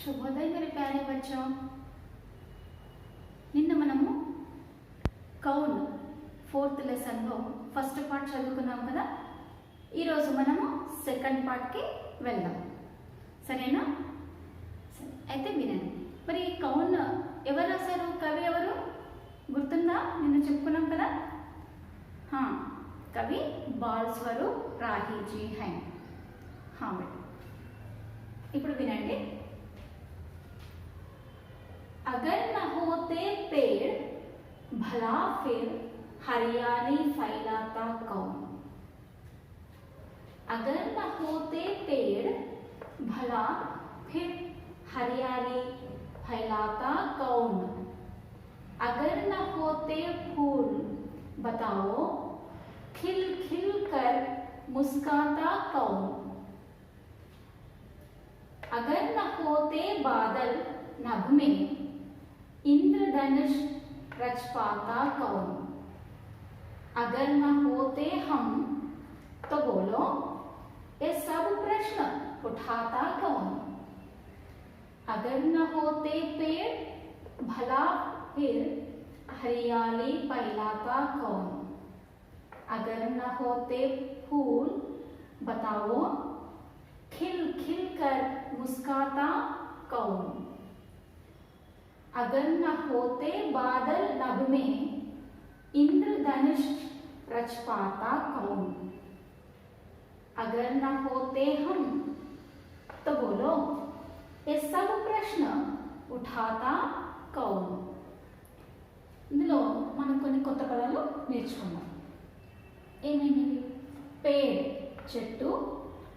शुभोदय मेरे प्यारे बच्चों। నిన్న మనము కౌన్ 4th లెసన్ లో ఫస్ట్ పార్ట్ చదువుకున్నాం కదా। ఈ రోజు మనము సెకండ్ పార్ట్ కి వెళ్దాం, సరేనా? అయితే వినండి। మరి కౌన్ ఎవరు రాశారు? కవి ఎవరు గుర్తుందా? నిన్న చెప్పుకున్నాం కదా। कवि बाल स्वरूप राही जी हैं। हाँ बेटा, ఇప్పుడు వినండి। अगर न होते पेड़ भला फिर हरियाली फैलाता कौन। अगर न होते पेड़ भला फिर हरियाली फैलाता कौन। अगर न होते फूल बताओ खिल खिल कर मुस्काता कौन। अगर न होते बादल नभ में इंद्रधनुष रच पाता कौन। अगर न होते हम तो बोलो ये सब प्रश्न उठाता कौन। अगर न होते पेड़ भला फिर हरियाली फैलाता कौन। अगर न होते फूल बताओ खिल खिल कर मुस्काता कौन। अगर न होते बादल नभ में इंद्रधनुष रच पाता कौन। अगर न होते हम तो बोलो ये सब प्रश्न उठाता कौन। ఇందులో మనం కొన్ని కొత్త పదాలు నేర్చుకున్నాం। ఏమేమి? పేడ్ చెట్టు,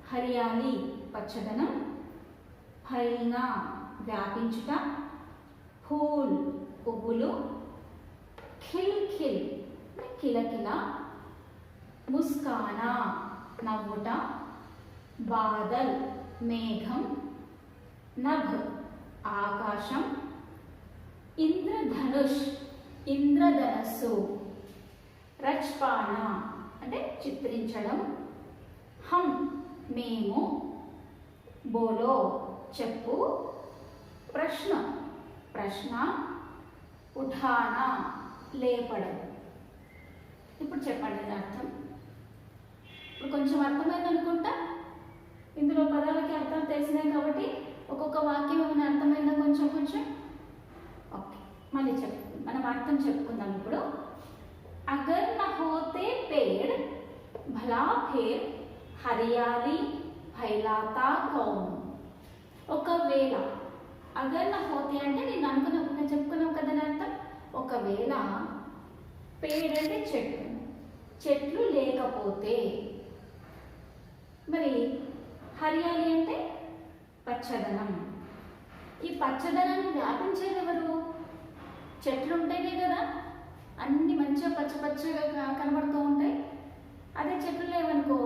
హరియాలి పచ్చదనం, ఫైల్నా వ్యాపించుట, ఫూల్ పువ్వులు, ఖిల్ ఖిల్ కిలకిల, ముస్కానా నవ్వుట, బాదల్ మేఘం, నభ్ ఆకాశం, ఇంద్రధనుష్ ఇంద్రధనస్సు, రచ్పానా అంటే చిత్రించడం, హమ్ మేము, బోలో చెప్పు, ప్రశ్న ప్రశ్న, ఉఠానా లేపడం। ఇప్పుడు చెప్పండి ఇది అర్థం। ఇప్పుడు కొంచెం అర్థమైంది అనుకుంటా। ఇందులో పదాలకి అర్థం తెలిసినాయి కాబట్టి ఒక్కొక్క వాక్యం ఏమైనా అర్థమైందా? కొంచెం కొంచెం ఓకే, మళ్ళీ మనం అర్థం చెప్పుకుందాం ఇప్పుడు। अगर न होते पेड़ भला फिर हरियाली फैलाता कौन। ఒకవేళ అగర్ నా హోతే అంటే నేను అనుకున్నా చెప్పుకున్నాం కదా అర్థం। ఒకవేళ పేడ్ అంటే చెట్టు, చెట్లు లేకపోతే, మరి హరియాలి అంటే పచ్చదనం, ఈ పచ్చదనాన్ని వ్యాపించేది ఎవరు? చెట్లు ఉంటేనే కదా అన్ని మంచిగా పచ్చ పచ్చగా కనబడుతూ ఉంటాయి। అదే చెట్లు లేవనుకో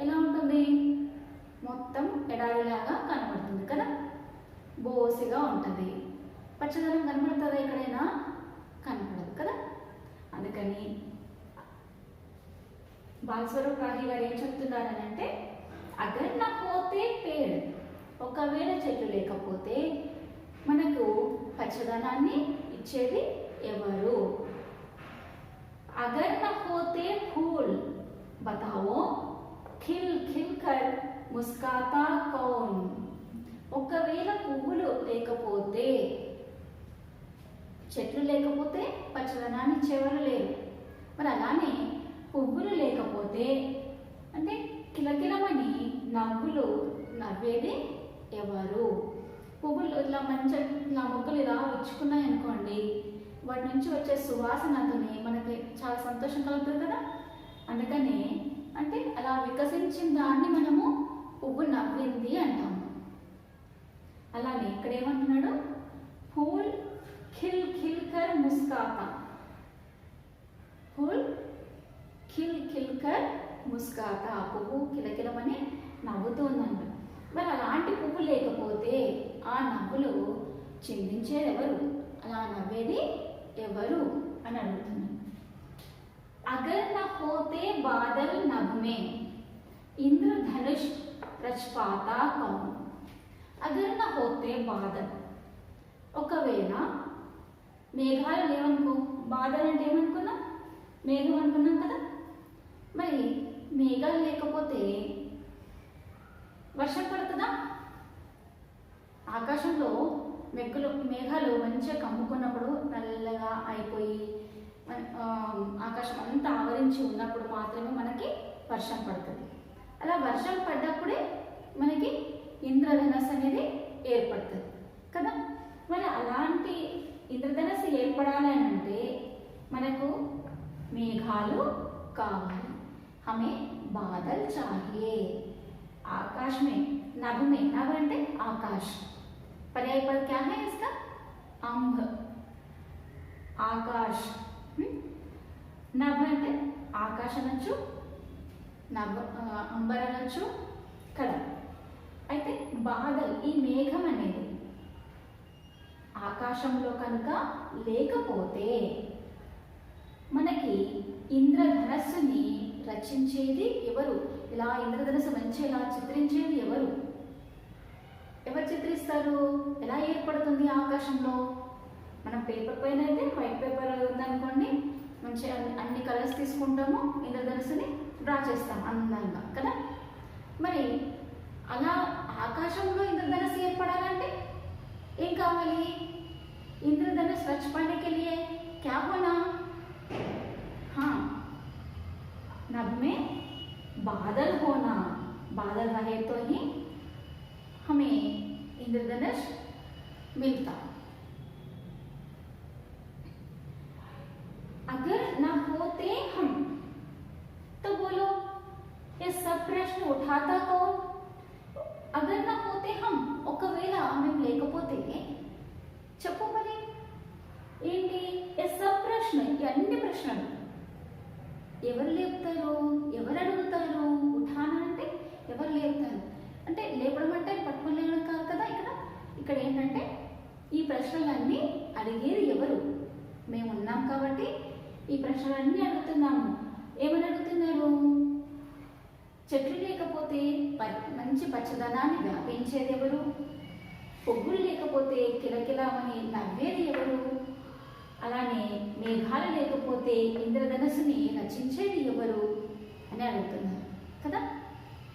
ఎలా ఉంటుంది? మొత్తం ఎడారిలాగా కనబడుతుంది కదా, బోసిగా ఉంటుంది। పచ్చదనం కనబడుతుందా ఎక్కడైనా? కనపడదు కదా। అందుకని బాల్ స్వరూప్ రాహి గారు ఏం చెప్తున్నారని అంటే, అగర్ నా పోతే పేడ్ ఒకవేళ చెట్లు లేకపోతే మనకు పచ్చదనాన్ని ఇచ్చేది ఎవరు? अगर न होते फूल बताओ खिल खिल कर मुस्काता कौन। ఒకవేళ పువ్వులు లేకపోతే, చెట్లు లేకపోతే పచ్చదనాన్ని ఇచ్చేవారు లేరు, మరి అలానే పువ్వులు లేకపోతే అంటే కిలకిలమని నవ్వులు నవ్వేది ఎవరు? పువ్వులు ఇట్లా మంచి ఇట్లా మొక్కలు ఇలా ఇచ్చుకున్నాయి అనుకోండి, వాటి నుంచి వచ్చే సువాసనతోనే మనకి చాలా సంతోషం కలుగుతుంది కదా। అందుకనే అంటే అలా వికసించిన దాన్ని మనము పువ్వు నవ్వింది అంటాము। అలానే ఇక్కడ ఏమంటున్నాడు? ఫూల్ ఖిల్ ఖిల్ కర్ ముస్కాతా, ఫూల్ ఖిల్ ఖిల్ కర్ ముస్కాతా, పువ్వు కిలకిలమని నవ్వుతుందంట। మరి అలాంటి పువ్వు లేకపోతే ఆ నవ్వులు చిందించేది ఎవరు? అలా నవ్వేది ఎవరు అని అడుగుతున్నాను। अगर न होते बादल नभ में इंद्रधनुष रच पाता कौन। अगर न होते హోతే బాదల్. ఒకవేళ మేఘాలు లేవనుకో, బాదల్ అంటే ఏమనుకున్నాం? మేఘం అనుకున్నాం కదా. మరి మేఘాలు లేకపోతే వర్షం పడుతుందా? ఆకాశంలో మేఘాలు మంచిగా కమ్ముకున్నప్పుడు నల్లగా అయిపోయి ఆకాశం అంతా ఆవరించి ఉన్నప్పుడు మాత్రమే మనకి వర్షం పడుతుంది. అలా వర్షం పడ్డప్పుడే మనకి ఇంద్రధనస్సు అనేది ఏర్పడుతుంది కదా. మరి అలాంటి ఇంద్రధనస్సు ఏర్పడాలి అని అంటే మనకు మేఘాలు కావాలి. హమే బాదల్ चाहिए. आकाश में नभ में, नभ అంటే ఆకాశ్. पर्याय पद क्या है इसका? अंब. ఆకాశ్. నభ అంటే ఆకాశ అనొచ్చు, నభ అంబర్ అనొచ్చు కదా. అయితే బాదల్ ఈ మేఘం అనేది ఆకాశంలో కనుక లేకపోతే మనకి ఇంద్రధనస్సుని రచించేది ఎవరు? ఇలా ఇంద్రధనస్సు మంచి ఇలా చిత్రించేది ఎవరు? ఎవరు చిత్రిస్తారు? ఎలా ఏర్పడుతుంది ఆకాశంలో? మనం పేపర్ పైన అయితే వైట్ పేపర్ ఉందనుకోండి, మంచిగా అన్ని కలర్స్ తీసుకుంటాము, ఇంద్రధనస్సుని డ్రా చేస్తాం అందంగా కదా. మరి అలా ఆకాశంలో ఇంద్రధనస్సు ఏర్పడాలంటే ఏం కావాలి? इंद्रधनुष रच पाने के लिए क्या होना? हाँ, नभ में बादल होना. बादल रहे तो ही हमें इंद्रधनुष मिलता. अगर न होते हम तो बोलो ये सब प्रश्न उठाता कौन? अगर न होते हम, ఒకవేళ మేము లేకపోతే చెప్పు మరి ఏంటి? సబ్ ప్రశ్న, అన్ని ప్రశ్నలు ఎవరు లేపుతారు? ఎవరు అడుగుతారు? ఉఠానా అంటే ఎవరు లేపుతారు అంటే లేపడం అంటే పట్టుకొని లేవడం కాదు కదా. ఇక్కడ ఏంటంటే ఈ ప్రశ్నలన్నీ అడిగేది ఎవరు? మేము ఉన్నాం కాబట్టి ఈ ప్రశ్నలన్నీ అడుగుతున్నాము. ఏమని అడుగుతున్నారు? చెట్లు లేకపోతే మంచి పచ్చదనాన్ని వ్యాపించేది ఎవరు? పొగ్గులు లేకపోతే కిలకిలామని నవ్వేది ఎవరు? అలానే మేఘాలు లేకపోతే ఇంద్రధనస్సుని రచించేది ఎవరు అని అడుగుతున్నారు కదా.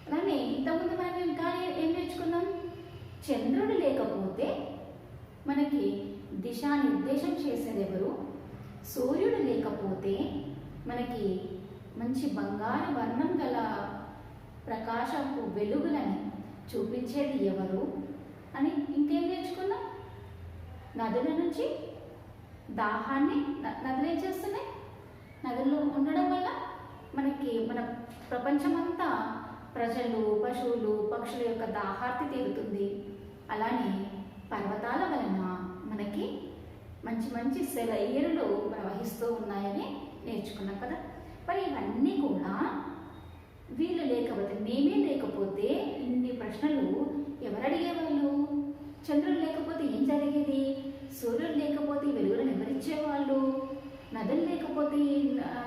అలానే ఇంతకుముందు మనం ఇంకా ఏం నేర్చుకున్నాం? చంద్రుడు లేకపోతే మనకి దిశానిర్దేశం చేసేది ఎవరు? సూర్యుడు లేకపోతే మనకి మంచి బంగారు వర్ణం గల ప్రకాశపు వెలుగులని చూపించేది ఎవరు అని ఇంకేం నేర్చుకున్నాం? నదుల నుంచి దాహాన్ని, నదులు ఏం చేస్తున్నాయి? నదుల్లో ఉండడం వల్ల మనకి మన ప్రపంచమంతా ప్రజలు, పశువులు, పక్షుల యొక్క దాహార్తి తీరుతుంది. అలానే పర్వతాల వలన మనకి మంచి మంచి సెలయేరులు ప్రవహిస్తూ ఉన్నాయని నేర్చుకున్నాం కదా. మరి ఇవన్నీ కూడా వీళ్ళు లేకపోతే, మేమే లేకపోతే ఇన్ని ప్రశ్నలు ఎవరు అడిగేవాళ్ళు? చంద్రుడు లేకపోతే ఏం జరిగేది? సూర్యుడు లేకపోతే వెలుగులను ఎవరిచ్చేవాళ్ళు? నదులు లేకపోతే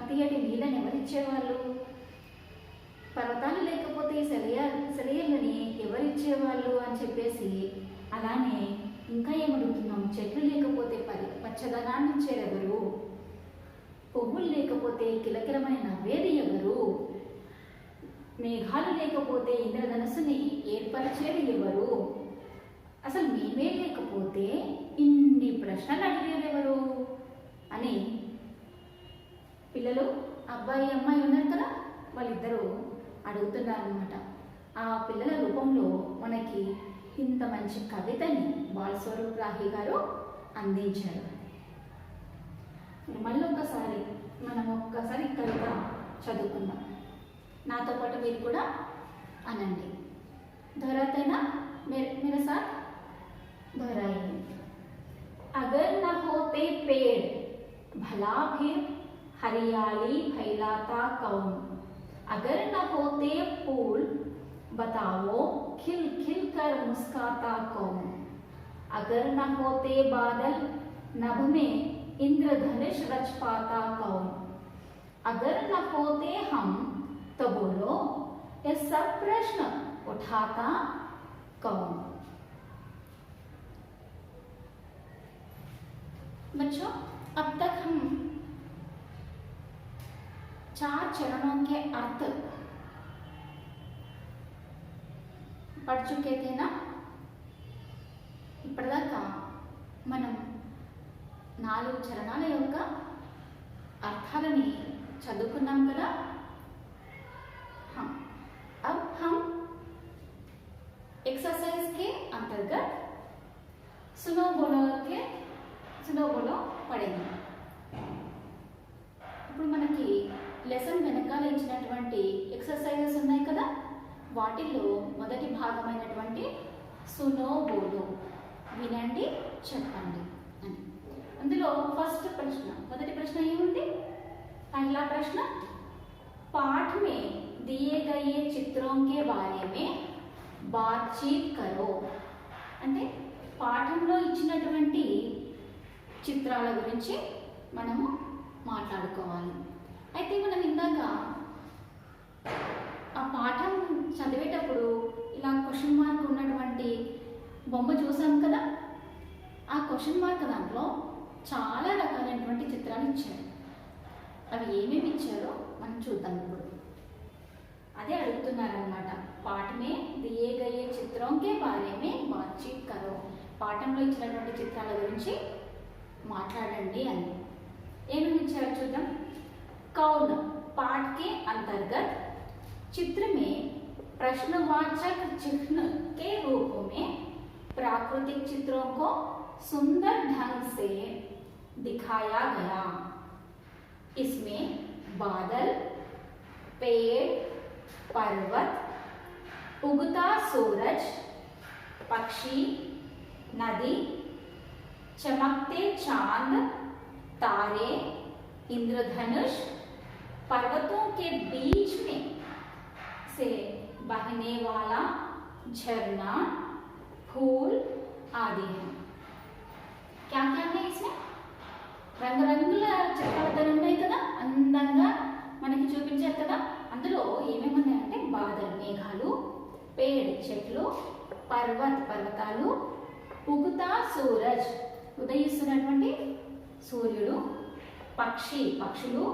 తీయటి నీళ్ళని ఎవరిచ్చేవాళ్ళు? పర్వతాలు లేకపోతే సెలయేర్లని ఎవరిచ్చేవాళ్ళు అని చెప్పేసి, అలానే ఇంకా ఏమడుగుతున్నాం? చెట్లు లేకపోతే పచ్చదనాన్ని ఇచ్చేదెవరు? పువ్వులు లేకపోతే కిలకిలమని నవ్వేది ఎవరు? మేఘాలు లేకపోతే ఇంద్రధనస్సుని ఏర్పరిచేది ఎవరు? అసలు మేమే లేకపోతే ఇన్ని ప్రశ్నలు అడిగేది ఎవరు అని పిల్లలు, అబ్బాయి అమ్మాయి ఉన్నారు కదా, వాళ్ళిద్దరూ అడుగుతున్నారనమాట. ఆ పిల్లల రూపంలో మనకి ఇంత మంచి కవితని బాలస్వరూప్ రాహి గారు అందించారు. మళ్ళీ మనం ఒక్కసారి కవిత చదువుకుందాం. నాతో పాటు మీరు కూడా అనండి. दोहराते ना मेरे साथ दोहराइए. अगर न होते पेड़ भला फिर हरियाली फैलाता कौन? अगर न होते फूल बताओ खिल खिल कर मुस्काता कौन? अगर न होते बादल नभ में इंद्रधनुष रच पाता कौन? अगर न होते हम तो बोलो ये सब प्रश्न उठाता कौन? बच्चों, अब तक हम 4 चरणों के अर्थ పढ़ चुके थे ना। ఇప్పటిదాకా మనం 4 చరణాల యొక్క అర్థాలని చదువుకున్నాం కదా। अब हम एक्सरसाइज के अंतर्गत सुनो बोलो పడేండి। ఇప్పుడు మనకి లెసన్ వెనకాల ఇచ్చినటువంటి ఎక్సర్సైజెస్ ఉన్నాయి కదా, వాటిల్లో మొదటి భాగమైనటువంటి సునో బోలో, వినండి చెప్పండి అని। అందులో మొదటి ప్రశ్న ఏముంది? पहला प्रश्न, पाठ में दिए गए चित्रों के बारे में बातचीत करो। అంటే పాఠంలో ఇచ్చినటువంటి చిత్రాల గురించి మనము మాట్లాడుకోవాలి। అయితే మనం ఇందాక ఆ పాఠం చదివేటప్పుడు ఇలా క్వశ్చన్ మార్క్ ఉన్నటువంటి బొమ్మ చూసాం కదా। ఆ క్వశ్చన్ మార్క్ దాంట్లో చాలా రకాలైనటువంటి చిత్రాలు ఇచ్చారు। అవి ఏమేమి ఇచ్చారో మనం చూద్దాం। ఇప్పుడు అదే అడుగుతున్నారనమాట, పాఠ మే దియే గయే చిత్రం కే బారే మే బాత్చీత్ కరో, పాఠంలో ఇచ్చినటువంటి చిత్రాల గురించి మాట్లాడండి అని। ఏమేమి ఇచ్చారో చూద్దాం। कौन पाठ के अंतर्गत चित्र में प्रश्नवाचक चिन्ह के रूप में प्राकृतिक चित्रों को सुंदर ढंग से दिखाया गया। इसमें बादल, पेड़, पर्वत, उगता सूरज, पक्षी, नदी, चमकते चांद, तारे, इंद्रधनुष, पर्वतों के बीच में से बहने वाला झरना, फूल आदि है। क्या क्या है इसमें? రంగురంగుల చిత్రాలు ఉన్నాయి కదా, అందంగా మనకి చూపించారు కదా। అందులో ఏమేమి ఉన్నాయంటే బాదల్ మేఘాలు, పేడ్ చెట్లు, పర్వతాలు, ఉగుతా సూరజ్ ఉదయిస్తున్నటువంటి సూర్యుడు, పక్షులు,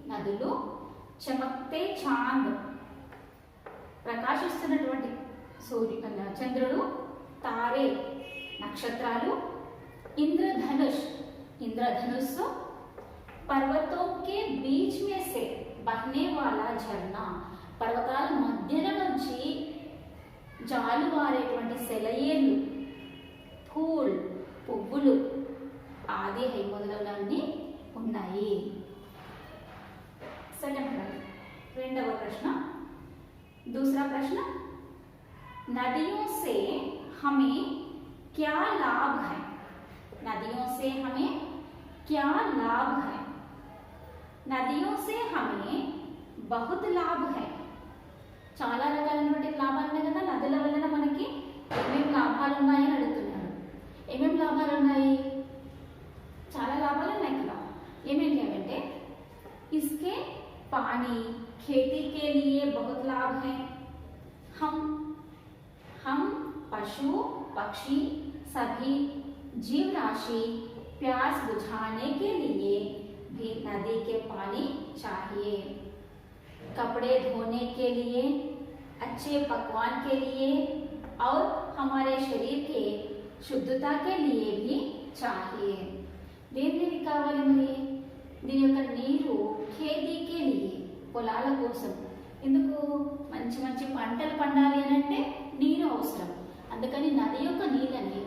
నదులు, చమక్తే చాంద్ ప్రకాశిస్తున్నటువంటి చంద్రుడు, తారే నక్షత్రాలు, इंद्रधनुष, पर्वतों के बीच में से बहने वाला झरना, पर्वताల మధ్యన నుంచి జాలువారేటువంటి సెలయేళ్ళు, फूल పువ్వులు ఆది హై మొదలైనవన్నీ ఉన్నాయి। రెండవ ప్రశ్న, दूसरा प्रश्न, नदियों से हमें क्या लाभ है? नदियों से हमें क्या लाभ है? नदियों से हमें बहुत लाभ है। చాలా రకాలైనటువంటి లాభాలు ఉన్నాయి కదా, నదుల వలన మనకి ఏమేమి లాభాలు ఉన్నాయని అడుగుతున్నారు। ఏమేమి లాభాలు ఉన్నాయి? చాలా లాభాలు ఉన్నాయి కదా। ఏమేంటి అంటే, इसके पानी खेती के लिए बहुत लाभ है। हम पशु पक्षी सभी जीव राशि प्यास बुझाने के लिए भी नदी के पानी चाहिए। कपड़े धोने के लिए, अच्छे पकवान के लिए और हमारे शरीर के शुद्धता के लिए भी चाहिए। देने కావాలి మరి దీని యొక్క నీరు ఖేతీకే లియే, పొలాల కోసం। ఎందుకు? మంచి మంచి పంటలు పండాలి అని అంటే నీరు అవసరం। అందుకని నది యొక్క నీళ్ళని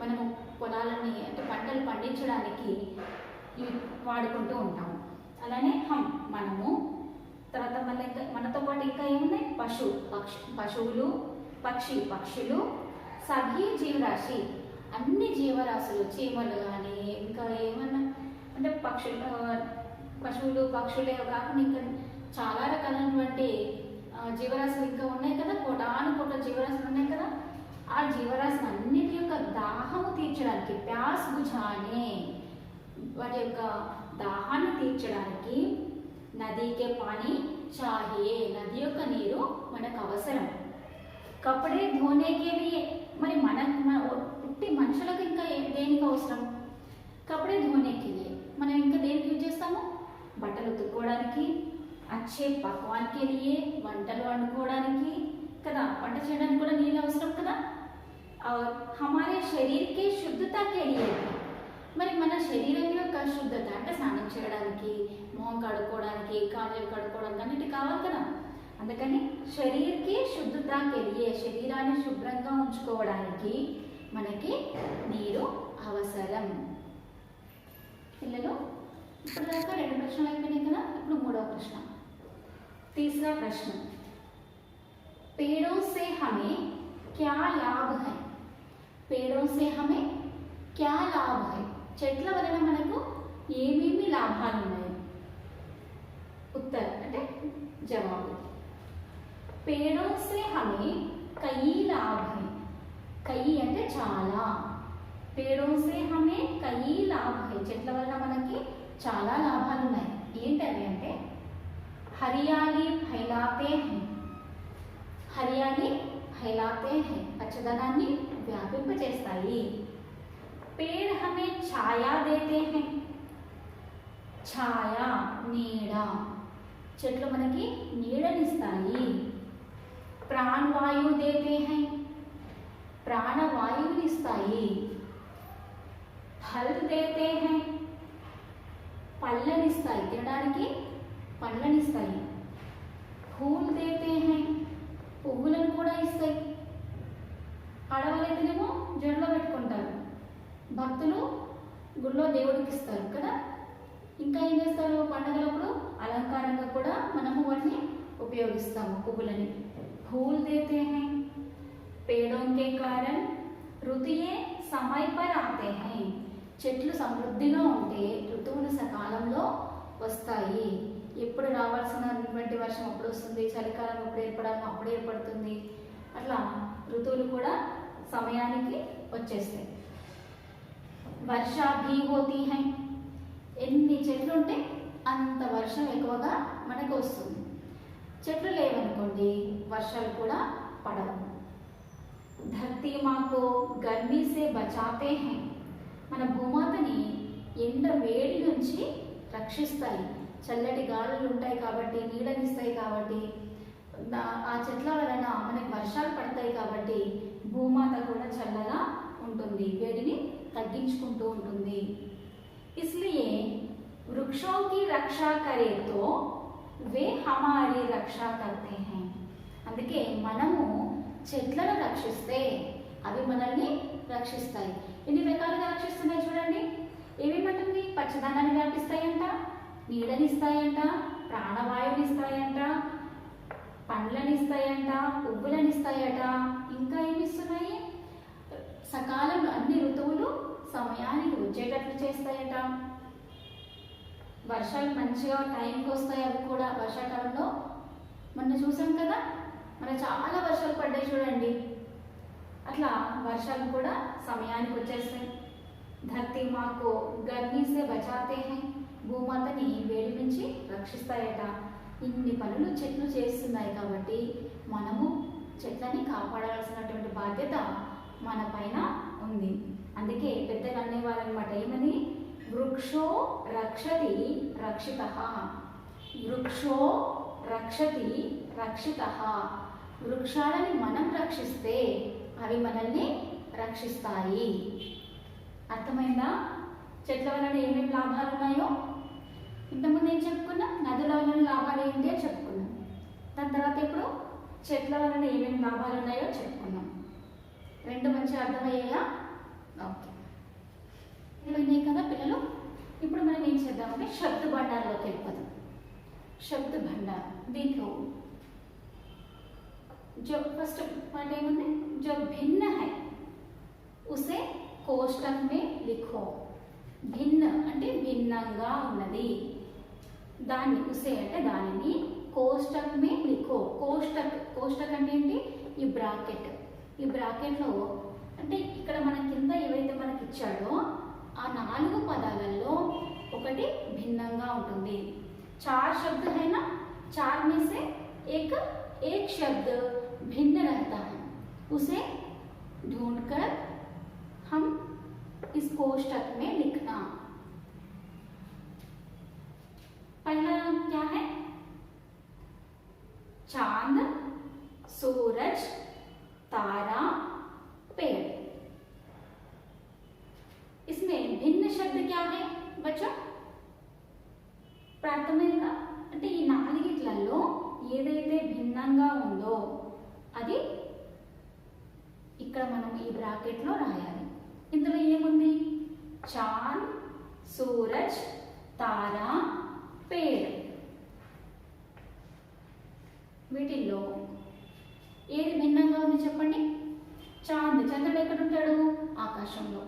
మనము పొలాలని అంటే పంటలు పండించడానికి వాడుకుంటూ ఉంటాము। అలానే మనము తర్వాత మళ్ళీ మనతో పాటు ఇంకా ఏమున్నాయి? పశువులు, పక్షులు, సభీ జీవరాశి అన్ని జీవరాశులు, చీమలు కానీ ఇంకా ఏమన్నా అంటే పశువులు పక్షులే కాకుండా ఇంకా చాలా రకాలైనటువంటి జీవరాశులు ఇంకా ఉన్నాయి కదా, కోటాను జీవరాశులు ఉన్నాయి కదా। ఆ జీవరాశులు అన్నిటి యొక్క దాహము తీర్చడానికి, ప్యాస్ బుఝానే వాటి యొక్క దాహాన్ని తీర్చడానికి నదికే పానీ చాహియే, నది యొక్క నీరు మనకు అవసరం। కపడే ధోనే కే లియే, మరి మన పుట్టి మనుషులకు ఇంకా దేనికి అవసరం? కపడే ధోనేకి మనం ఇంకా దేనికి యూజ్ చేస్తాము? బట్టలు ఉతుక్కోవడానికి, అచ్చే పక్వాన్కి లియే వంటలు వండుకోవడానికి కదా, వంట చేయడానికి కూడా నీళ్ళు అవసరం కదా. और हमारे शरीर के शुद्धता के लिए మరి మన శరీరం యొక్క శుద్ధత అంటే స్నానం చేయడానికి, మొహం కడుక్కోవడానికి, కాళ్ళు కడుక్కోవడానికి అన్నిటి కావాలి కదా. అందుకని శరీరకి శుద్ధతకి లియే శరీరాన్ని శుభ్రంగా ఉంచుకోవడానికి మనకి నీరు అవసరం. పిల్లలు ఇప్పుడు దాకా 2 ప్రశ్నలు అయిపోయినాయి కదా. ఇప్పుడు 3వ ప్రశ్న. तीसरा प्रश्न, पेड़ों से हमें क्या लाभ है? पेड़ों से हमें क्या लाभ है? చెట్ల వలన మనకు ఏమేమి లాభాలు ఉన్నాయి? ఉత్తర అంటే జవాబు. पेड़ों से हमें कई लाभ है. कई అంటే చాలా. पेड़ों से हमें कई लाभ है. చెట్ల వలన మనకి చాలా లాభాలు ఉన్నాయి. ఏంటవి అంటే हरियाली फैलाते हैं. हरियाली फैलाते हैं పచ్చదనాన్ని వ్యాపింపచేస్తాయి. पेड़ हमें छाया देते हैं. ఛాయ నీడ. చెట్లు మనకి నీడనిస్తాయి. ప్రాణవాయు देते हैं. ప్రాణవాయువునిస్తాయి. फल देते हैं. పళ్ళనిస్తాయి, తినడానికి పండ్లనిస్తాయి. Pool దేతే high. పువ్వులను కూడా ఇస్తాయి. ఆడవాళ్ళైతేనేమో జడలో పెట్టుకుంటారు, భక్తులు గుళ్ళో దేవుడికి ఇస్తారు కదా. ఇంకా ఏం చేస్తారు? పండుగలప్పుడు అలంకారంగా కూడా మనము వాటిని ఉపయోగిస్తాము పువ్వులని. फूल देते हैं. पेड़ों के कारण ऋतुएं समय पर आते हैं. చెట్లు సమృద్ధిగా ఉంటే ఋతువులు సకాలంలో వస్తాయి. ఎప్పుడు రావాల్సినటువంటి వర్షం అప్పుడు వస్తుంది, చలికాలం ఎప్పుడు ఏర్పడాలో అప్పుడు ఏర్పడుతుంది. అట్లా ఋతువులు కూడా సమయానికి వచ్చేస్తాయి. వర్ష భీ హోతీ హై. ఎన్ని చెట్లు ఉంటే అంత వర్షం ఎక్కువగా మనకు వస్తుంది. చెట్లు లేవనుకోండి వర్షాలు కూడా పడవు. ధర్తీ మాకు గర్మీ సే బచాతే హై. మన భూమాతని ఎండ వేడి నుంచి రక్షిస్తాయి. చల్లటి గాలులు ఉంటాయి కాబట్టి, నీడనిస్తాయి కాబట్టి, ఆ చెట్ల వలన మనకి వర్షాలు పడతాయి కాబట్టి భూమాత కూడా చల్లగా ఉంటుంది, వేడిని తగ్గించుకుంటూ ఉంటుంది. इसलिए वृक्षों की रक्षा करे तो वे हमारी रक्षा करते हैं. అందుకే మనము చెట్లను రక్షిస్తే అవి మనల్ని రక్షిస్తాయి. ఎన్ని రకాలుగా రక్షిస్తున్నాయి చూడండి. ఏమేమంటుంది? పచ్చదనాన్ని వ్యాపిస్తాయంట, నీడనిస్తాయంట, ప్రాణవాయువునిస్తాయంట, పండ్లనిస్తాయంట, పువ్వులనిస్తాయట. ఇంకా ఏమిస్తున్నాయి? సకాలంలో అన్ని ఋతువులు సమయానికి వచ్చేటట్లు చేస్తాయట. వర్షాలు మంచిగా టైంకి వస్తాయి. అవి కూడా వర్షాకాలంలో మొన్న చూసాం కదా, మన చాలా వర్షాలు పడ్డాయి చూడండి. అట్లా వర్షాలు కూడా సమయానికి వచ్చేస్తాయి. ధర్తీ మాకు గర్మీ సే బచాతే హై. భూమాతని వేడి నుంచి రక్షిస్తాయట. ఇన్ని పనులు చెట్లు చేస్తున్నాయి కాబట్టి మనము చెట్లని కాపాడాల్సినటువంటి బాధ్యత మన పైన ఉంది. అందుకే పెద్దలు అనేవారనమాట, ఏమని? వృక్షో రక్షతి రక్షితః. వృక్షో రక్షతి రక్షితః. వృక్షాలని మనం రక్షిస్తే అవి మనల్ని రక్షిస్తాయి. అర్థమైందా? చెట్ల వలన ఏమేమి లాభాలు ఉన్నాయో ఇంతకుముందు ఏం చెప్పుకున్నాం? నదుల వలన లాభాలు ఏంటి అని చెప్పుకున్నాం. దాని తర్వాత ఇప్పుడు చెట్ల వలన ఏమేమి లాభాలు ఉన్నాయో చెప్పుకున్నాం. రెండు మంచిగా అర్థమయ్యాయా? ఓకే, ఇవన్నీ కదా పిల్లలు. ఇప్పుడు మనం ఏం చేద్దామంటే శబ్ద భండార్లోకి వెళ్ళిపోదాం. శబ్ద భండార్, దీంట్లో जो फर्स्ट पॉइंट ఏముంది? जो भिन्न है उसे कोष्टक में लिखो. భిన్న అంటే భిన్నంగా ఉన్నది. దాన్ని ఉసే అంటే దానిని, కోష్టక్ మే లిఖో. కోష్టక్ అంటే ఏంటి? ఈ బ్రాకెట్. ఈ బ్రాకెట్లో అంటే ఇక్కడ మన కింద ఏవైతే మనకి ఇచ్చాడో ఆ 4 పదాలలో ఒకటి భిన్నంగా ఉంటుంది. 4 शब्द है ना, 4 में से एक शब्द भिन्न रहता है. उसे ढूंढकर हम इस कोष्टक में लिखना। पहला क्या है? चांद, सूरज, तारा, पेड़। इसमें भिन्न शब्द क्या है बच्चों? ప్రాథమికంగా అంటే ఈ నాలుగిట్లలో ఏదైతే భిన్నంగా ఉందో అది ఇక్కడ మనం ఈ బ్రాకెట్లో రాయాలి. ఇందులో ఏముంది? చాంద్, సూరజ్, తారా, పేడ్. వీటిల్లో ఏది భిన్నంగా ఉంది చెప్పండి? చాంద్, చంద్రుడు ఎక్కడ ఉంటాడు? ఆకాశంలో.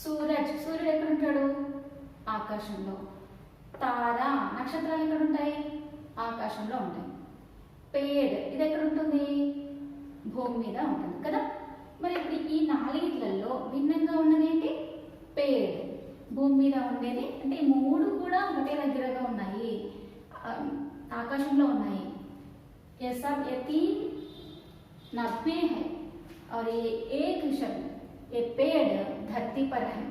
సూర్యుడు ఎక్కడ ఉంటాడు? ఆకాశంలో. తారా, నక్షత్రాలు ఎక్కడ ఉంటాయి? ఆకాశంలో ఉంటాయి. పేడ్ ఇది ఎక్కడ ఉంటుంది? భూమి మీద ఉంటుంది కదా. మరి ఇప్పుడు ఈ నాలుగిట్లలో భిన్నంగా ఉన్నది ఏంటి? పేడ్, భూమి మీద ఉండేది. అంటే ఈ మూడు కూడా ఒకటే దగ్గరగా ఉన్నాయి, ఆకాశంలో ఉన్నాయి. ये सब ये 3 90 है और ये एक शब्द ये पेड़ धरती पर है,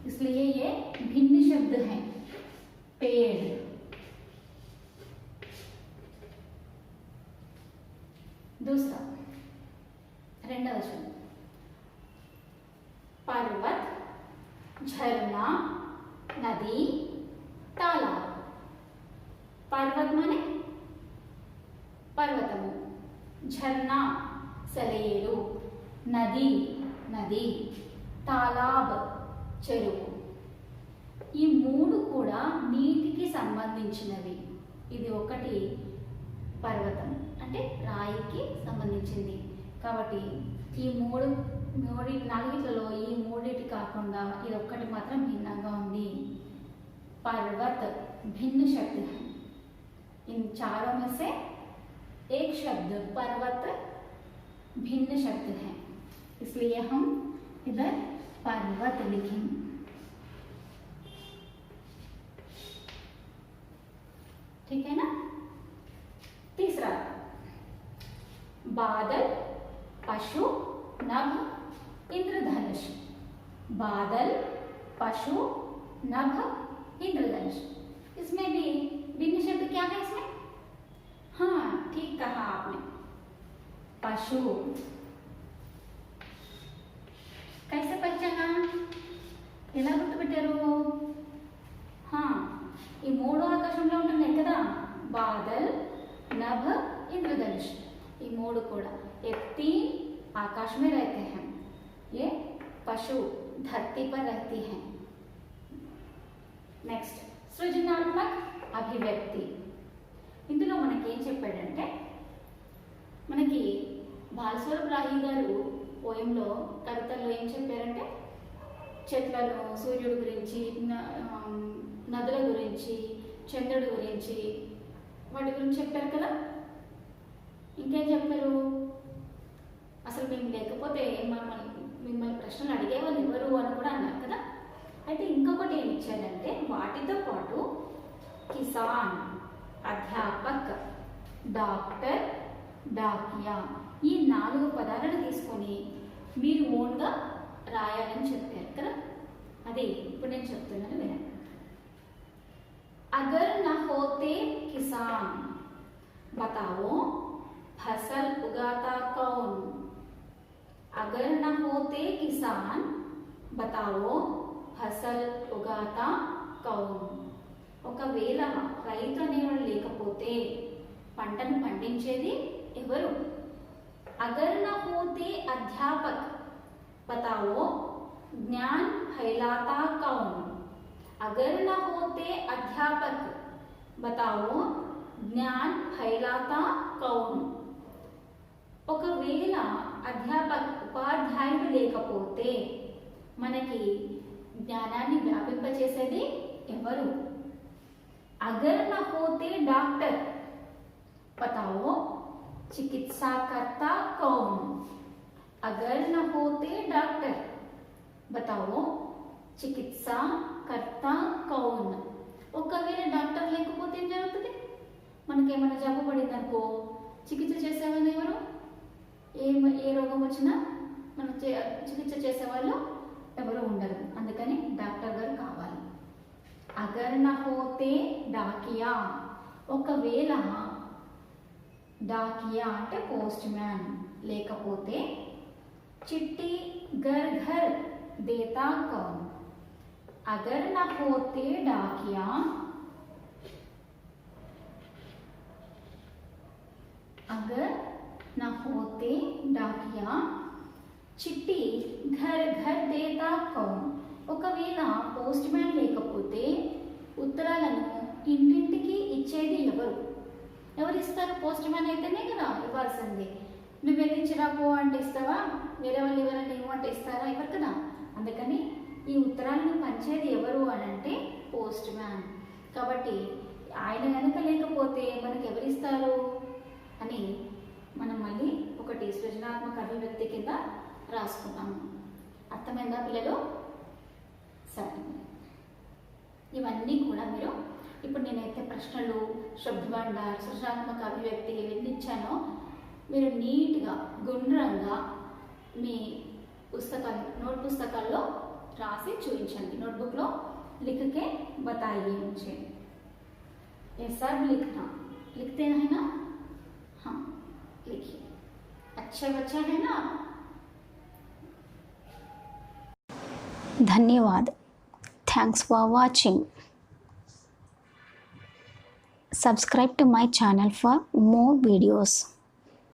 इसलिए ये भिन्न शब्द हैं. पेड़. दूसरा రెండవ शब्द पर्वत, झरना, नदी, तालाब. पर्वत माने పర్వతము, झरना సెలయేరు, నది నది, తాలాబ్ చెరువు. ఈ మూడు కూడా నీటికి సంబంధించినవి. ఇది ఒకటి పర్వతం అంటే రాయికి సంబంధించింది కాబట్టి ఈ నాలుగిట్లలో ఈ మూడిటి కాకుండా ఇది ఒక్కటి మాత్రం భిన్నంగా ఉంది. पर्वत भिन्न शब्द है. इन चारों में से एक शब्द पर्वत भिन्न शब्द है, इसलिए हम इधर पर्वत लिखेंगे. ठीक है ना. तीसरा बादल, पशु, नभ, इंद्रधनुष. बादल, पशु, नभ, इंद्रधनुष. इसमें भी भिन्न शब्द क्या है इसमें? हाँ ठीक कहा आपने, पशु. कैसे पहचाना? ఎలా గుర్తుపెట్టారు? ఈ మూడు ఆకాశంలో ఉంటున్నాయి కదా, బాదల్, नभ, इंद्रधनुष. ये मूड कोड़ा ये 3 आकाश में रहते हैं. ये पशु धरती पर रहती हैं. नेक्स्ट सृजनात्मक अभिव्यक्ति. ఇందులో మనకి ఏం చెప్పాడంటే మనకి బాలస్వరూప్ రాహి గారు పోయంలో కవితల్లో ఏం చెప్పారంటే చెట్లను, సూర్యుడి గురించి, నదుల గురించి, చంద్రుడి గురించి వాటి గురించి చెప్పారు కదా. ఇంకేం చెప్పారు? అసలు మేము లేకపోతే మిమ్మల్ని ప్రశ్నలు అడిగేవాళ్ళు ఎవరు అని కూడా అన్నారు కదా. అయితే ఇంకొకటి ఏమి ఇచ్చారంటే వాటితో పాటు కిసాన్, అధ్యాపక్, డాక్టర్, డాకియా ఈ 4 పదాలను తీసుకొని మీరు ఓన్గా రాయాలని చెప్పారు కదా. అదే ఇప్పుడు నేను చెప్తున్నాను వినండి. अगर न होते किसान बताओ फसल उगाता कौन. अगर न होते किसान बताओ फसल उगाता कौन. ఒకవేళ రైతు అనేవాడు లేకపోతే పంటను పండించేది ఎవరు? అగర్ నా హోతే అధ్యాపక్ बताओ ज्ञान फैलाता कौन. अगर न होते अध्यापक बताओ ज्ञान फैलाता कौन. ఒకవేళ ఉపాధ్యాయుడు లేకపోతే మనకి జ్ఞానాన్ని వ్యాపింపచేసేది ఎవరు? अगर न होते डॉक्टर बताओ चिकित्साकर्ता कौन. अगर न होते डॉक्टर बताओ चिकित्साकर्ता कौन. ఒకవేళ డాక్టర్ లేకపోతే ఏం జరుగుతుంది? మనకేమైనా జబ్బు పడింది అనుకో చికిత్స చేసేవాళ్ళు ఎవరు? ఏ రోగం వచ్చినా మనం చికిత్స చేసేవాళ్ళు ఎవరు ఉండరు, అందుకని డాక్టర్ గారు కావాలి. అగర్ నా హోతే డాకియా, ఒకవేళ డాకియా అంటే పోస్ట్ మ్యాన్ లేకపోతే, చిట్టి घर घर देता कौन, अगर न होते डाकिया, अगर न होते डाकिया చిట్టి घर घर देता कौन, ఒకవేళ పోస్ట్ మ్యాన్ లేకపోతే ఉత్తరాలను ఇంటింటికి ఇచ్చేది ఎవరు? ఎవరు ఇస్తారు? పోస్ట్ మ్యాన్ అయితేనే కదా ఇవ్వాల్సింది. నువ్వు వెళ్ళి చిరాపో అంటే ఇస్తావా? వేరే వాళ్ళు ఎవరైనా ఇవ్వమంటే ఇస్తారా? ఇవ్వరు కదా. అందుకని ఈ ఉత్తరాలను పంచేది ఎవరు అని అంటే పోస్ట్ మ్యాన్. కాబట్టి ఆయన కనుక లేకపోతే మనకు ఎవరిస్తారు అని మనం మళ్ళీ ఒకటి సృజనాత్మక అభివ్యక్తి కింద రాసుకున్నాము. అర్థమైందా పిల్లలు? సరే, ఇవన్నీ కూడా మీరు ఇప్పుడు నేనైతే ప్రశ్నలు, శబ్దభండార్, సృజనాత్మక అభివ్యక్తి ఇవన్నీ ఇచ్చానో మీరు నీట్గా గుండ్రంగా మీ నోట్ పుస్తకాల్లో రాసి చూపించండి. నోटबुकలో लिख के बताइए मुझे, ये सब लिखना, लिखते हैं ना? हाँ लिखिए, अच्छा बच्चा है ना? धन्यवाद. Thanks for watching. Subscribe to my channel for more videos.